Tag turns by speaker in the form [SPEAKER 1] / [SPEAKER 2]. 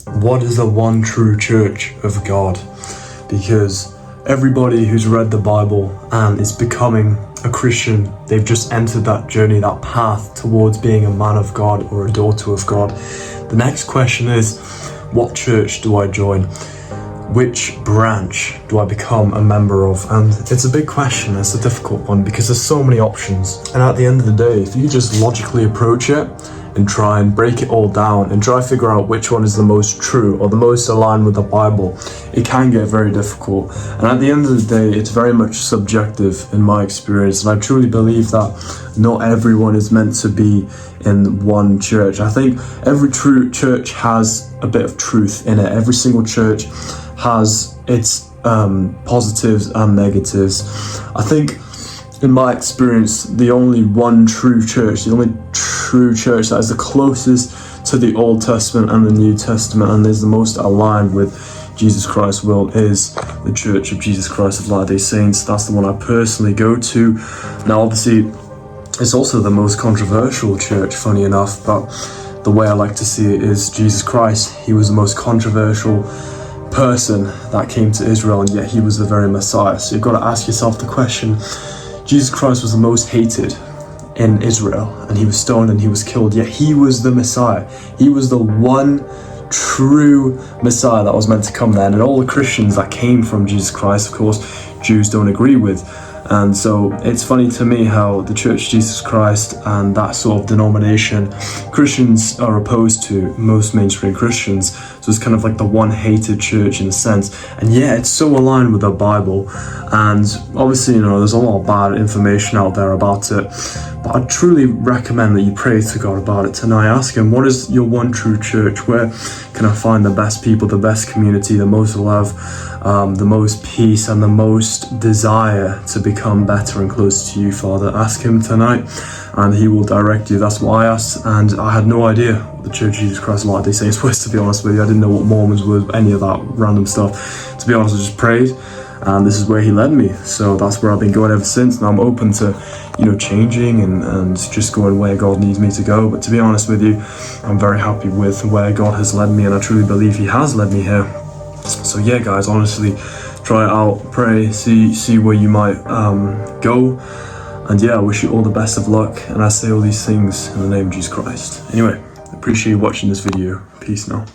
[SPEAKER 1] What is the one true church of God? Because everybody who's read the Bible and is becoming a Christian, they've just entered that journey, that path towards being a man of God or a daughter of God. The next question is, what church do I join? Which branch do I become a member of? And it's a big question, it's a difficult one because there's so many options. And at the end of the day, if you just logically approach it and try and break it all down and try to figure out which one is the most true or the most aligned with the Bible, it can get very difficult. And at the end of the day, it's very much subjective in my experience. And I truly believe that not everyone is meant to be in one church. I think every true church has a bit of truth in it. Every single church has its positives and negatives. I think in my experience, the only one true church, the only true church that is the closest to the Old Testament and the New Testament and is the most aligned with Jesus Christ's will is the Church of Jesus Christ of Latter-day Saints. That's the one I personally go to. Now, obviously, it's also the most controversial church, funny enough, but the way I like to see it is Jesus Christ. He was the most controversial person that came to Israel, and yet he was the very Messiah. So you've got to ask yourself the question, Jesus Christ was the most hated in Israel, and he was stoned and he was killed, yet he was the Messiah. He was the one true Messiah that was meant to come then, and all the Christians that came from Jesus Christ, of course, Jews don't agree with. And so it's funny to me how the Church of Jesus Christ and that sort of denomination, Christians are opposed to, most mainstream Christians. So it's kind of like the one hated church in a sense. And yeah, it's so aligned with the Bible. And obviously, there's a lot of bad information out there about it. But I truly recommend that you pray to God about it tonight. Ask him, what is your one true church? Where can I find the best people, the best community, the most love, the most peace, and the most desire to become better and closer to you, Father? Ask him tonight, and he will direct you. That's what I asked, and I had no idea what the Church of Jesus Christ of Latter-day Saints was, to be honest with you. I didn't know what Mormons were, any of that random stuff. To be honest, I just prayed, and this is where he led me. So that's where I've been going ever since, and I'm open to changing and just going where God needs me to go. But to be honest with you, I'm very happy with where God has led me, and I truly believe he has led me here. So yeah, guys, honestly, try it out, pray, see where you might go, and yeah, I wish you all the best of luck, and I say all these things in the name of Jesus Christ. Anyway, appreciate you watching this video. Peace now.